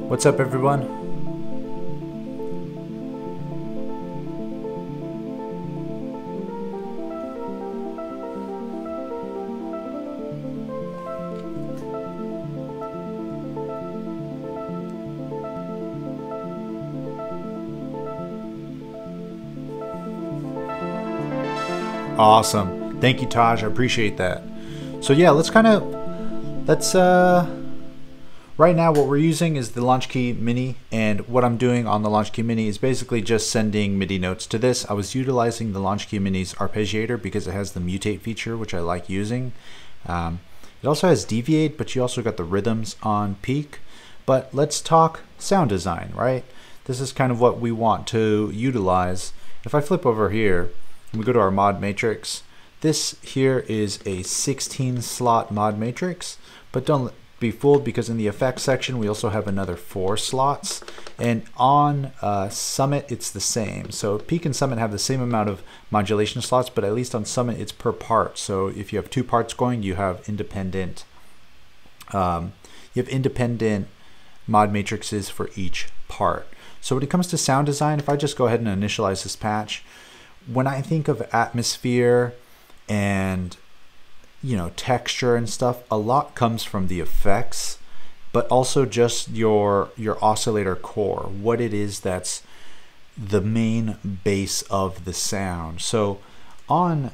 What's up, everyone? Awesome. Thank you, Taj. I appreciate that. So yeah, right now what we're using is the Launch Key Mini, and what I'm doing on the Launch Key Mini is basically just sending MIDI notes to this. I was utilizing the Launch Key Mini's arpeggiator because it has the mutate feature, which I like using. It also has deviate, but you also got the rhythms on peak. But let's talk sound design, right? This is kind of what we want to utilize. If I flip over here and we go to our mod matrix, this here is a 16 slot mod matrix, but don't be fooled because in the effects section we also have another 4 slots, and on Summit it's the same. So Peak and Summit have the same amount of modulation slots, but at least on Summit it's per part. So if you have 2 parts going, you have independent mod matrices for each part. So when it comes to sound design, if I just go ahead and initialize this patch, when I think of atmosphere and texture and stuff, a lot comes from the effects, but also just your oscillator core, what it is that's the main base of the sound. So on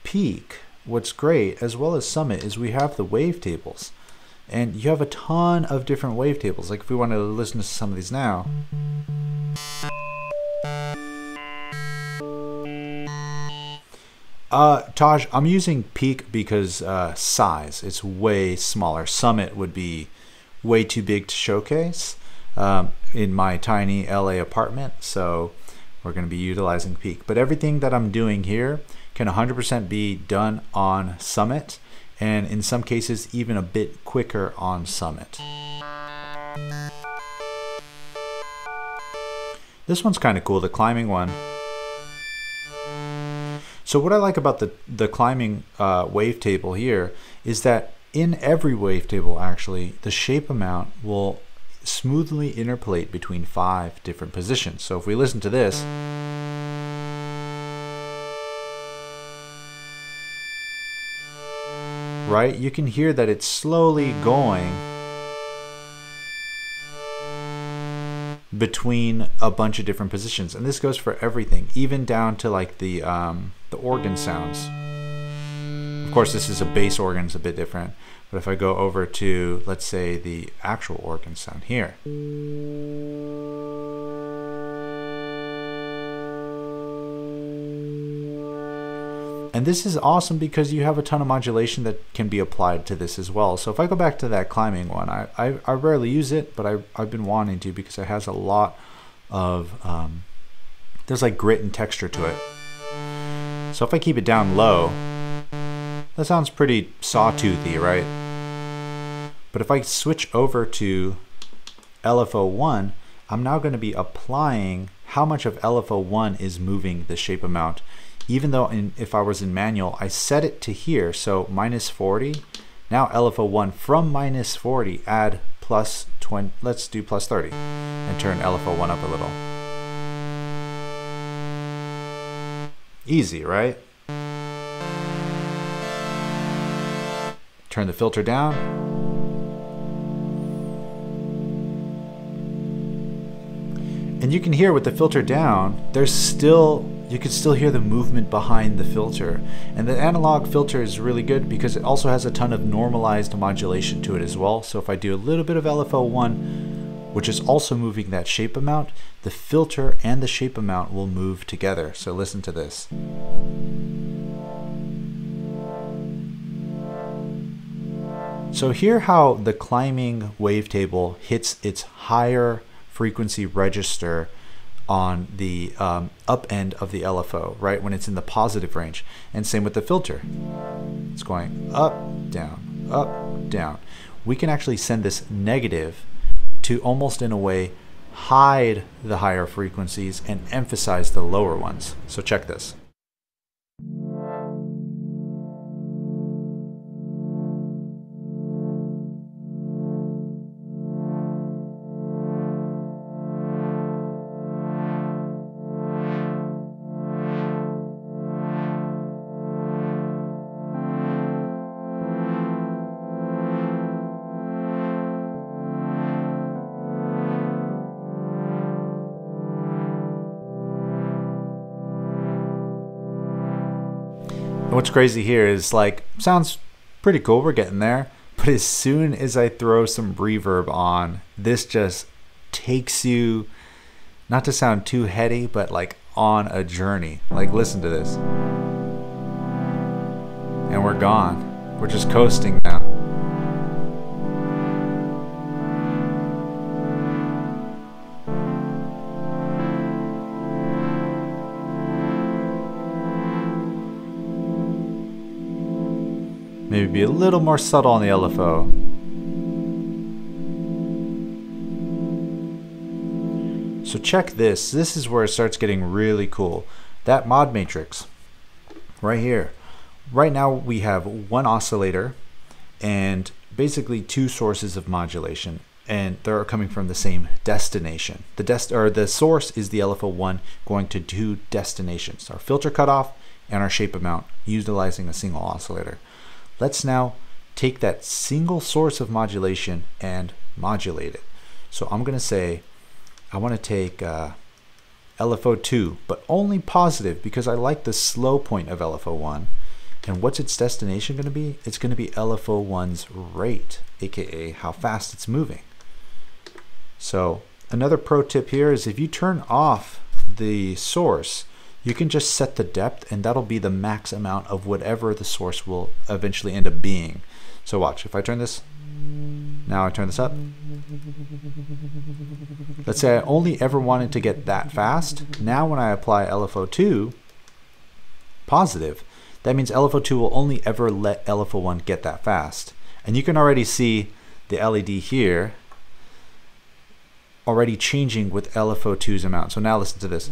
Peak, what's great as well as Summit is we have the wavetables, and you have a ton of different wavetables. Like if we wanted to listen to some of these now, Taj, I'm using Peak because size, it's way smaller. Summit would be way too big to showcase in my tiny LA apartment, so we're going to be utilizing Peak. But everything that I'm doing here can 100% be done on Summit, and in some cases even a bit quicker on Summit. This one's kind of cool, the climbing one. So what I like about the climbing wavetable here is that in every wavetable, actually, the shape amount will smoothly interpolate between 5 different positions. So if we listen to this, right, you can hear that it's slowly going between a bunch of different positions, and this goes for everything, even down to like the organ sounds. Of course, this is a bass organ, it's a bit different, but if I go over to, let's say, the actual organ sound here, and this is awesome because you have a ton of modulation that can be applied to this as well. So if I go back to that climbing one, I rarely use it, but I've been wanting to because it has a lot of, there's like grit and texture to it. So if I keep it down low, that sounds pretty sawtoothy, right? But if I switch over to LFO1, I'm now going to be applying how much of LFO1 is moving the shape amount. Even though if I was in manual, I set it to here, so minus 40. Now LFO1 from minus 40, add plus 20, let's do plus 30, and turn LFO1 up a little. Easy, right? Turn the filter down. And you can hear with the filter down, you can still hear the movement behind the filter. And the analog filter is really good because it also has a ton of normalized modulation to it as well. So if I do a little bit of LFO1, which is also moving that shape amount, the filter and the shape amount will move together. So listen to this. So hear how the climbing wavetable hits its higher frequency register on the up end of the LFO, right, when it's in the positive range. And same with the filter. It's going up, down, up, down. We can actually send this negative to almost in a way hide the higher frequencies and emphasize the lower ones. So check this. what's crazy here is like, sounds pretty cool, we're getting there, but as soon as I throw some reverb on, this just takes you, not to sound too heady, but like on a journey. Like, listen to this. And we're gone. We're just coasting now. Maybe be a little more subtle on the LFO. So check this. This is where it starts getting really cool. That mod matrix right here. Right now we have one oscillator and basically two sources of modulation, and they're coming from the same destination. The source is the LFO1 going to two destinations, our filter cutoff and our shape amount, utilizing a single oscillator. Let's now take that single source of modulation and modulate it. So I'm going to say I want to take LFO2, but only positive because I like the slow point of LFO1. And what's its destination going to be? It's going to be LFO1's rate, aka how fast it's moving. So another pro tip here is if you turn off the source, you can just set the depth, and that'll be the max amount of whatever the source will eventually end up being. So watch, if I turn this, now I turn this up. Let's say I only ever wanted to get that fast. Now when I apply LFO2 positive, that means LFO2 will only ever let LFO1 get that fast. And you can already see the LED here already changing with LFO2's amount. So now listen to this.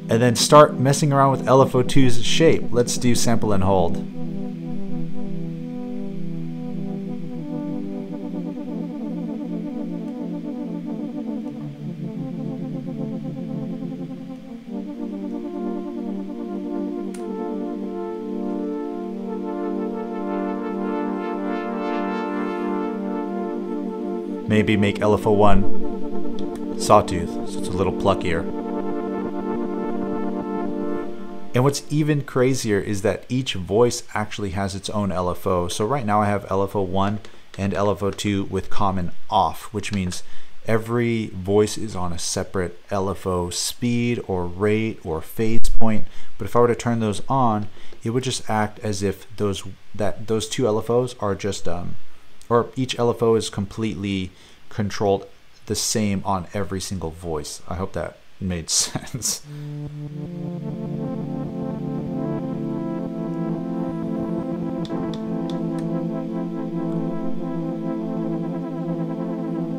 And then start messing around with LFO2's shape. Let's do sample and hold. Maybe make LFO1 sawtooth, so it's a little pluckier. And what's even crazier is that each voice actually has its own LFO. So right now I have LFO1 and LFO2 with common off, which means every voice is on a separate LFO speed or rate or phase point. But if I were to turn those on, it would just act as if those two LFOs are just or each LFO is completely controlled the same on every single voice. I hope that made sense.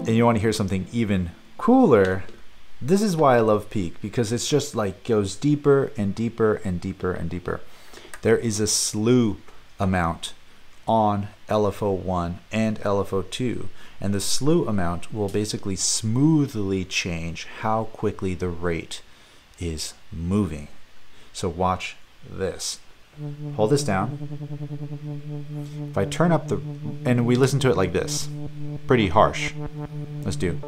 And you want to hear something even cooler? This is why I love Peak, because it's just like goes deeper and deeper and deeper and deeper. There is a slew amount on LFO1 and LFO2, and the slew amount will basically smoothly change how quickly the rate is moving. So watch this. Hold this down. If I turn up the, and we listen to it like this, pretty harsh. Let's do.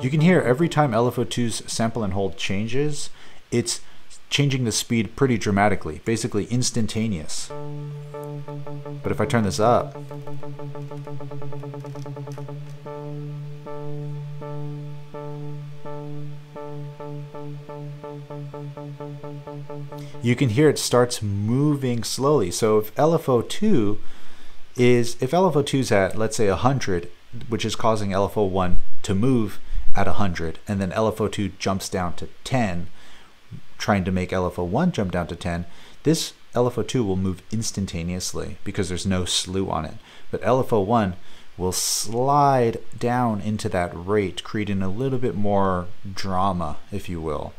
You can hear every time LFO2's sample and hold changes, it's changing the speed pretty dramatically, basically instantaneous. But if I turn this up, you can hear it starts moving slowly. So if LFO2 is at, let's say 100, which is causing LFO1 to move at 100, and then LFO2 jumps down to 10, trying to make LFO1 jump down to 10, this LFO2 will move instantaneously because there's no slew on it. But LFO1 will slide down into that rate, creating a little bit more drama, if you will.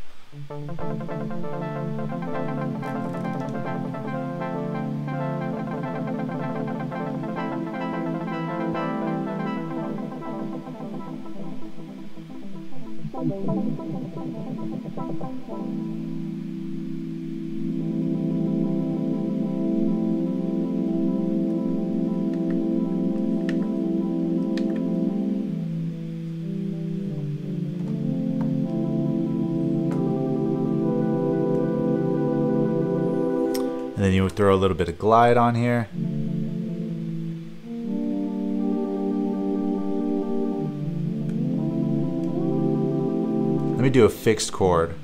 then you throw a little bit of glide on here. Let me do a fixed chord.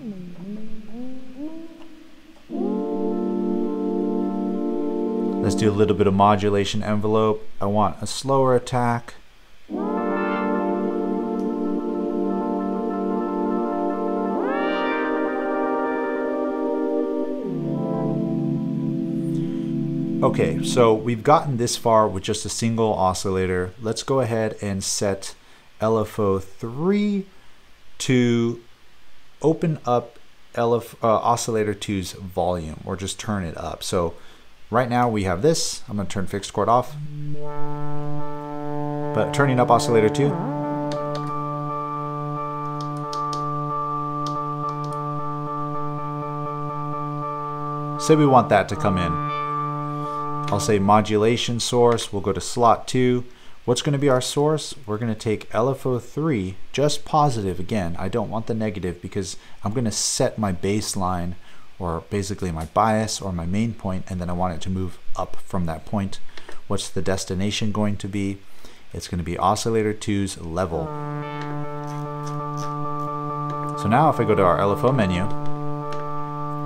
Let's do a little bit of modulation envelope. I want a slower attack. Okay, so we've gotten this far with just a single oscillator. Let's go ahead and set LFO 3 to open up oscillator 2's volume, or just turn it up. So right now we have this. I'm going to turn fixed chord off. But turning up oscillator 2. Say we want that to come in. I'll say modulation source. We'll go to slot 2. What's going to be our source? We're going to take LFO 3, just positive again. I don't want the negative because I'm going to set my baseline, or basically my bias or my main point, and then I want it to move up from that point. What's the destination going to be? It's going to be oscillator 2's level. So now if I go to our LFO menu,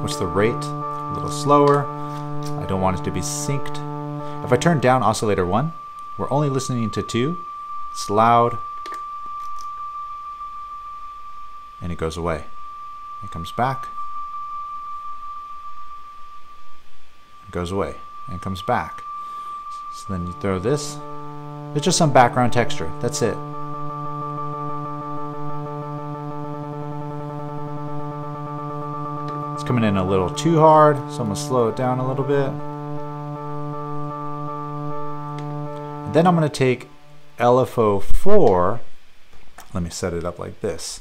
what's the rate? A little slower. I don't want it to be synced. If I turn down oscillator 1, we're only listening to 2. It's loud. And it goes away. It comes back. It goes away. And it comes back. So then you throw this. It's just some background texture. That's it. It's coming in a little too hard, so I'm going to slow it down a little bit. And then I'm going to take LFO 4. Let me set it up like this.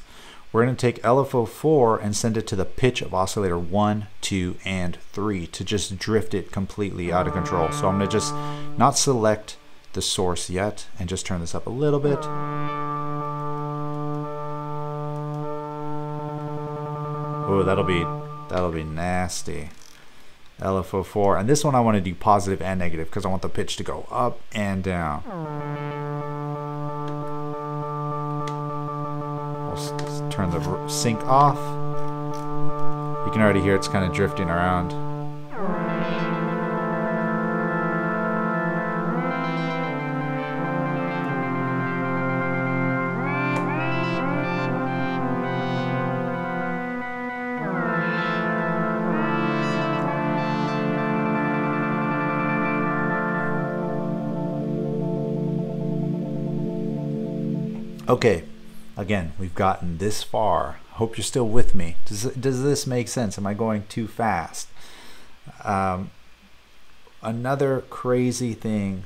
We're going to take LFO 4 and send it to the pitch of oscillator 1, 2, and 3 to just drift it completely out of control. So I'm going to just not select the source yet and just turn this up a little bit. Oh, that'll be nasty. LFO 4, and this one I want to do positive and negative because I want the pitch to go up and down. I'll turn the sync off. You can already hear it's kind of drifting around. Okay, again, we've gotten this far. Hope you're still with me. Does this make sense? Am I going too fast? Another crazy thing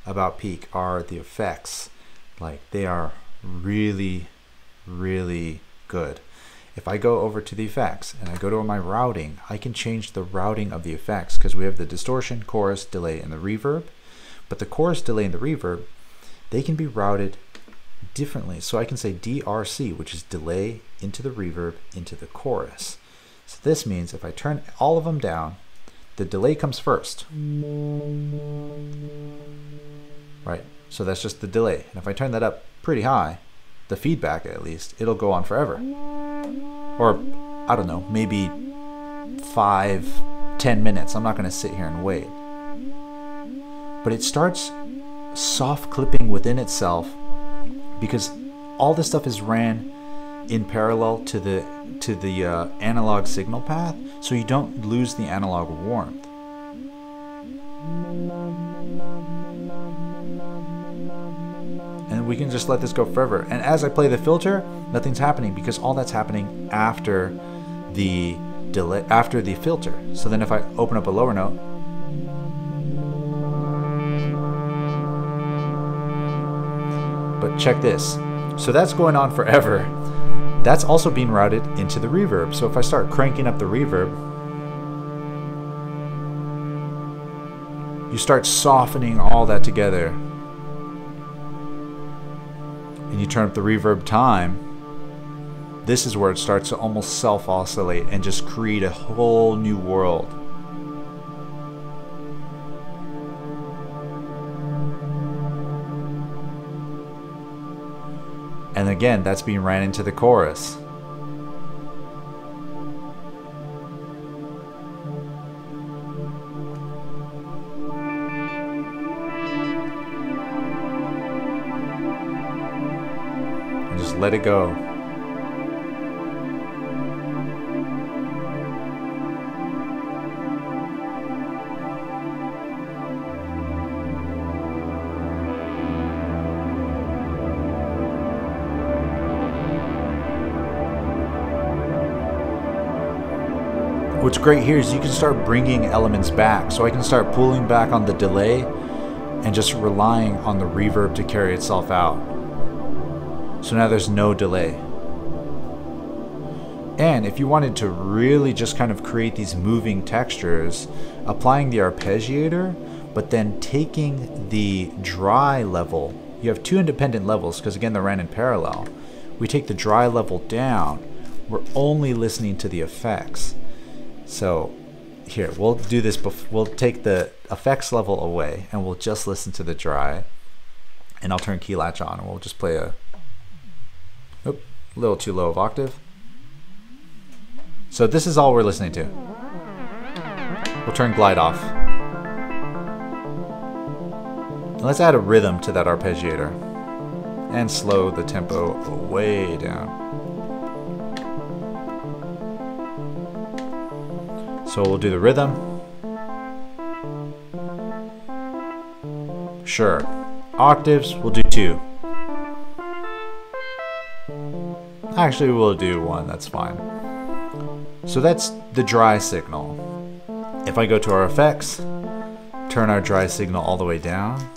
about Peak are the effects. Like, they are really, really good. If I go over to the effects and I go to my routing, I can change the routing of the effects because we have the distortion, chorus, delay, and the reverb. But the chorus, delay, and the reverb, they can be routed differently. So I can say DRC, which is delay into the reverb into the chorus. So this means if I turn all of them down, the delay comes first. Right? So that's just the delay. And if I turn that up pretty high, the feedback at least, it'll go on forever. Or, I don't know, maybe 5-10 minutes. I'm not going to sit here and wait. But it starts soft clipping within itself because all this stuff is ran in parallel to the analog signal path, so you don't lose the analog warmth. And we can just let this go forever. And as I play the filter, nothing's happening because all that's happening after the delay, after the filter. So then if I open up a lower note, but check this. So that's going on forever. That's also being routed into the reverb. So if I start cranking up the reverb, you start softening all that together. And you turn up the reverb time. This is where it starts to almost self-oscillate and just create a whole new world. And again, that's being ran into the chorus. And just let it go. What's great here is you can start bringing elements back. So I can start pulling back on the delay and just relying on the reverb to carry itself out. So now there's no delay. And if you wanted to really just kind of create these moving textures, applying the arpeggiator, but then taking the dry level, you have two independent levels because again they're ran in parallel. We take the dry level down, we're only listening to the effects. So here, we'll do this, we'll take the effects level away and we'll just listen to the dry, and I'll turn key latch on and we'll just play a little too low of octave. So this is all we're listening to. We'll turn glide off. And let's add a rhythm to that arpeggiator and slow the tempo way down. So we'll do the rhythm. Sure. Octaves, we'll do 2. Actually, we'll do 1, that's fine. So that's the dry signal. If I go to our effects, turn our dry signal all the way down.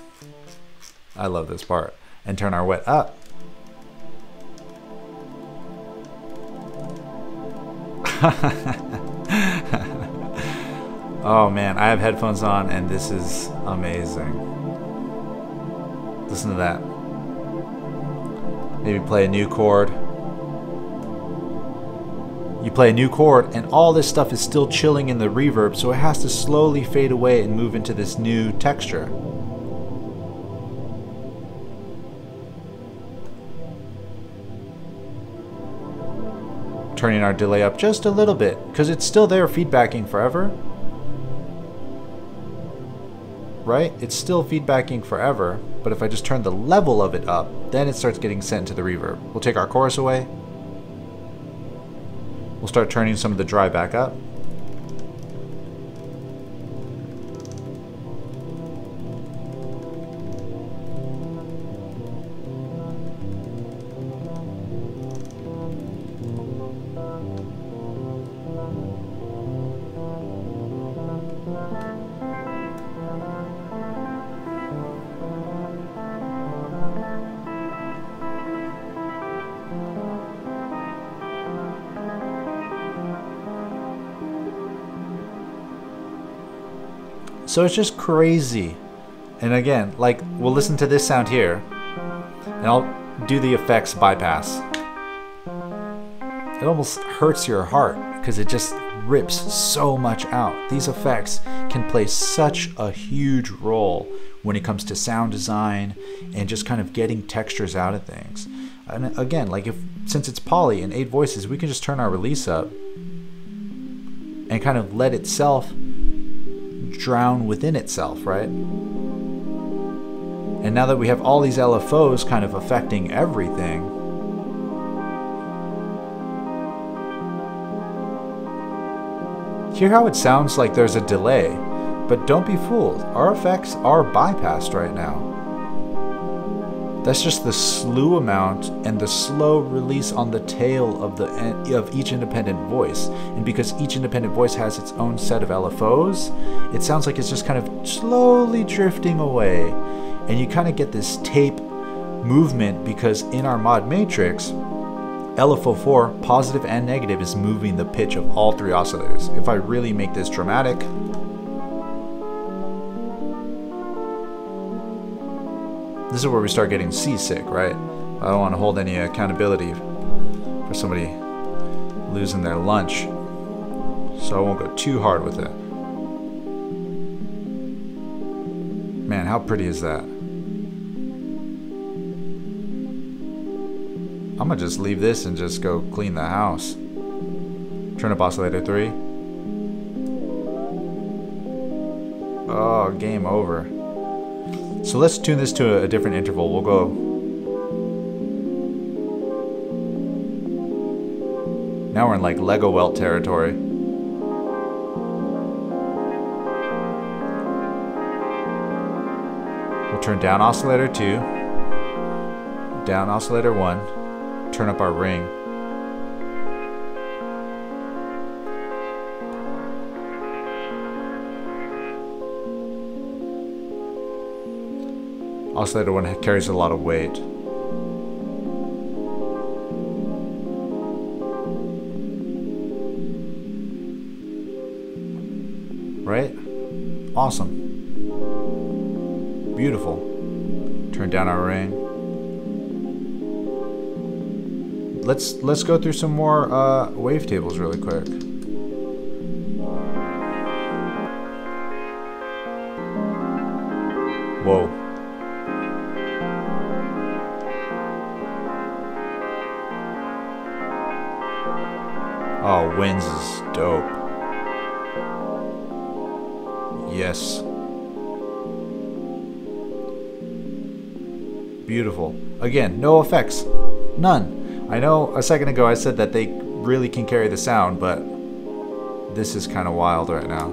I love this part. And turn our wet up. Oh man, I have headphones on and this is amazing. Listen to that. Maybe play a new chord. You play a new chord and all this stuff is still chilling in the reverb, so it has to slowly fade away and move into this new texture. Turning our delay up just a little bit because it's still there feedbacking forever. Right? It's still feedbacking forever, but if I just turn the level of it up, then it starts getting sent to the reverb. We'll take our chorus away. We'll start turning some of the dry back up. So it's just crazy. And again, like, we'll listen to this sound here, and I'll do the effects bypass. It almost hurts your heart because it just rips so much out. These effects can play such a huge role when it comes to sound design and just kind of getting textures out of things. And again, like, since it's poly and 8 voices, we can just turn our release up and kind of let itself drown within itself, right? And now that we have all these LFOs kind of affecting everything, hear how it sounds like there's a delay, but don't be fooled. Our effects are bypassed right now. That's just the slew amount and the slow release on the tail of each independent voice. And because each independent voice has its own set of LFOs, it sounds like it's just kind of slowly drifting away. And you kind of get this tape movement because in our mod matrix, LFO4, positive and negative, is moving the pitch of all 3 oscillators. If I really make this dramatic, this is where we start getting seasick, right? I don't want to hold any accountability for somebody losing their lunch, so I won't go too hard with it. Man, how pretty is that? I'm gonna just leave this and just go clean the house. Turn up oscillator 3. Oh, game over. So let's tune this to a different interval. We'll go. Now we're in like Lego welt territory. We'll turn down oscillator 2, down oscillator 1, turn up our ring. Oscillator 1 carries a lot of weight. Right? Awesome. Beautiful. Turn down our ring. Let's go through some more wavetables really quick. Whoa. Oh, winds is dope. Yes. Beautiful. Again, no effects. None. I know a second ago I said that they really can carry the sound, but this is kind of wild right now.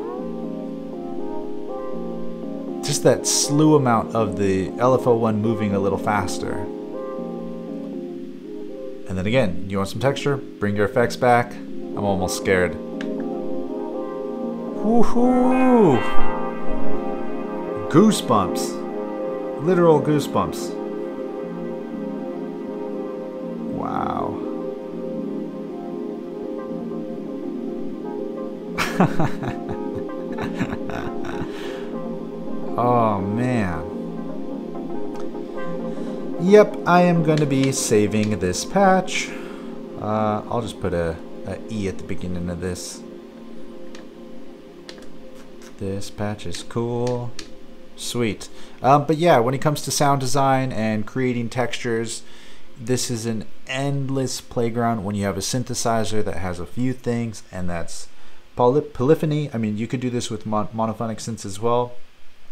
Just that slew amount of the LFO1 moving a little faster. And then again, you want some texture? Bring your effects back. I'm almost scared. Woohoo! Goosebumps. Literal goosebumps. Wow. Oh man. Yep, I am going to be saving this patch. I'll just put a E at the beginning of this. This patch is cool. Sweet. But yeah, when it comes to sound design and creating textures, this is an endless playground when you have a synthesizer that has a few things, and that's polyphony. I mean, you could do this with monophonic synths as well.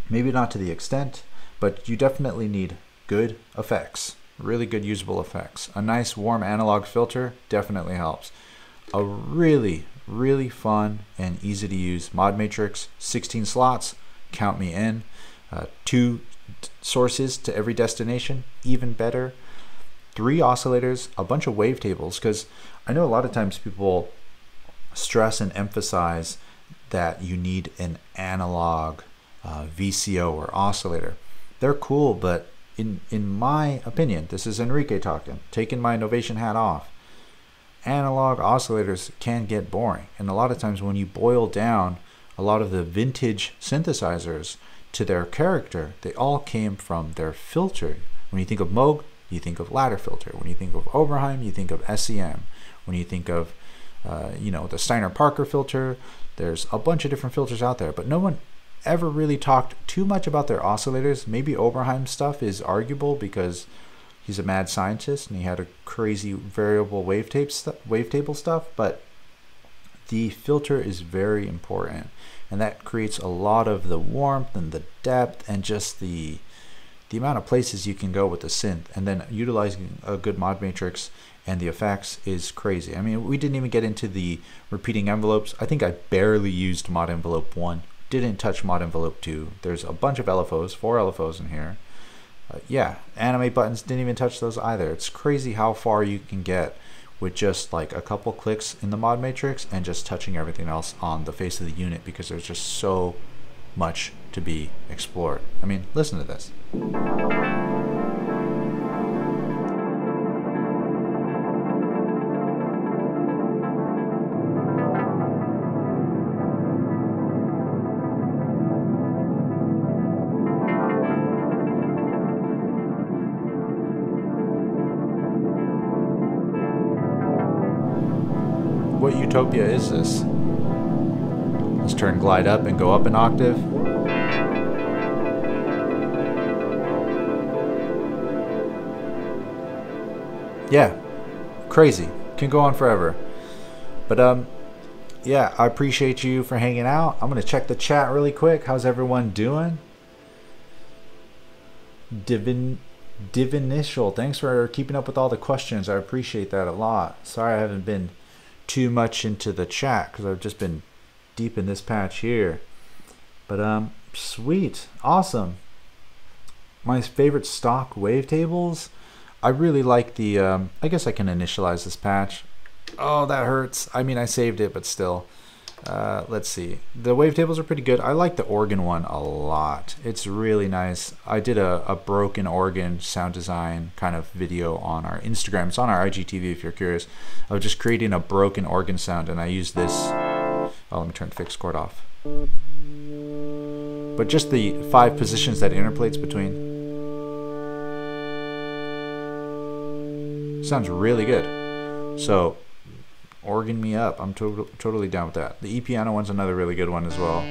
Maybe not to the extent, but you definitely need good effects. Really good usable effects. A nice warm analog filter definitely helps. A really fun and easy to use mod matrix. 16 slots, count me in. 2 sources to every destination, even better. 3 oscillators, a bunch of wavetables, because I know a lot of times people stress and emphasize that you need an analog VCO or oscillator. They're cool, but in my opinion, this is Enrique talking, taking my Novation hat off, analog oscillators can get boring. And a lot of times when you boil down a lot of the vintage synthesizers to their character, they all came from their filter. When you think of Moog, you think of ladder filter. When you think of Oberheim, you think of SEM. When you think of the Steiner-Parker filter, there's a bunch of different filters out there, but no one ever really talked too much about their oscillators. Maybe Oberheim stuff is arguable because he's a mad scientist and he had a crazy variable wavetable stuff, but the filter is very important, and that creates a lot of the warmth and the depth and just the amount of places you can go with the synth. And then utilizing a good mod matrix and the effects is crazy. I mean, we didn't even get into the repeating envelopes. I think I barely used mod envelope 1. Didn't touch mod envelope 2. There's a bunch of LFOs, 4 LFOs in here. Yeah, animate buttons, didn't even touch those either. It's crazy how far you can get with just like a couple clicks in the mod matrix and just touching everything else on the face of the unit, because there's just so much to be explored. I mean, listen to this. What utopia is this? Let's turn glide up and go up an octave. Yeah, crazy. Can go on forever. But yeah, I appreciate you for hanging out. I'm gonna check the chat really quick. How's everyone doing? Divinitial, thanks for keeping up with all the questions. I appreciate that a lot. Sorry I haven't been too much into the chat because I've just been deep in this patch here. But sweet, awesome. My favorite stock wavetables. I really like the I guess I can initialize this patch. Oh, that hurts. I mean, I saved it, but still. Let's see. The wavetables are pretty good. I like the organ one a lot. It's really nice. I did a broken organ sound design kind of video on our Instagram. It's on our IGTV if you're curious. I was just creating a broken organ sound, and I used this. Oh, let me turn fixed chord off. But just the 5 positions that it interpolates between. Sounds really good. So organ me up. I'm totally down with that. The E-piano one's another really good one as well.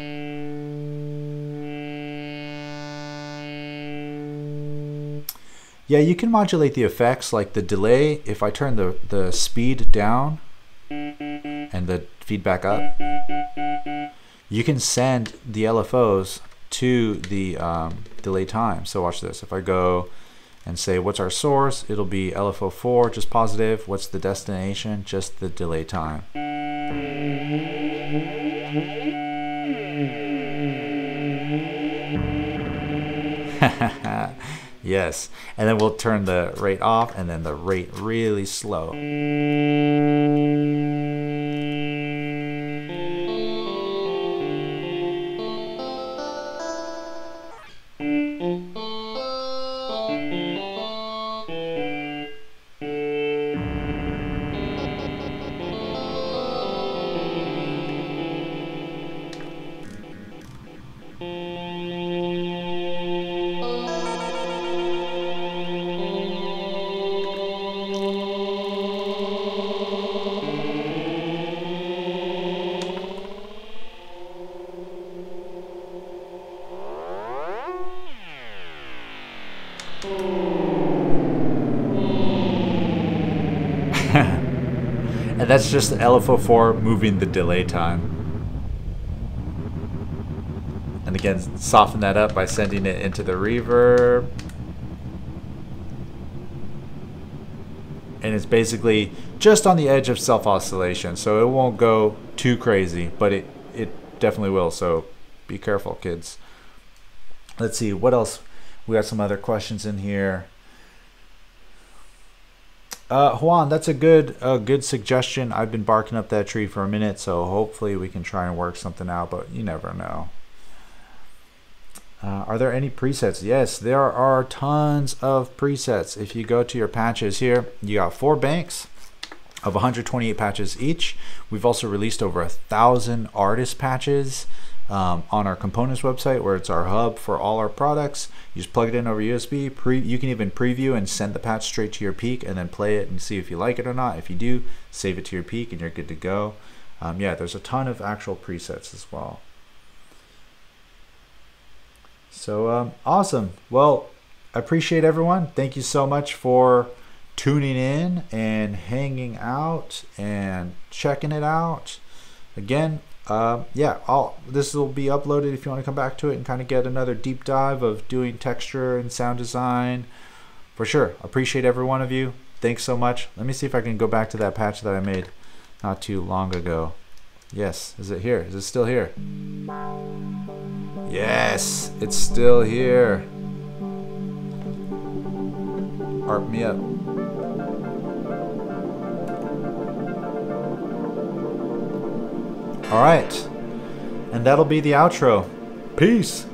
Yeah, you can modulate the effects, like the delay. If I turn the speed down and the feedback up, you can send the LFOs to the delay time. So watch this. If I go and say what's our source, it'll be LFO4, just positive. What's the destination? Just the delay time. Yes, and then we'll turn the rate off and then the rate really slow. And that's just the LFO4 moving the delay time. And again, soften that up by sending it into the reverb. And it's basically just on the edge of self-oscillation, so it won't go too crazy, but it definitely will, so be careful, kids. Let's see, what else? We got some other questions in here. Juan, that's a good suggestion. I've been barking up that tree for a minute, so hopefully we can try and work something out, but you never know. Are there any presets? Yes, there are tons of presets. If you go to your patches here, you got 4 banks of 128 patches each. We've also released over 1,000 artist patches on our components website, where it's our hub for all our products. You just plug it in over USB. You can even preview and send the patch straight to your peak and then play it and see if you like it or not. If you do, save it to your peak and you're good to go. Yeah, there's a ton of actual presets as well. So awesome. Well, I appreciate everyone. Thank you so much for tuning in and hanging out and checking it out. Again, yeah, this will be uploaded if you want to come back to it and kind of get another deep dive of doing texture and sound design. For sure. Appreciate every one of you. Thanks so much. Let me see if I can go back to that patch that I made not too long ago. Yes, is it here? Is it still here? Yes, it's still here. Arp me up. All right, and that'll be the outro. Peace.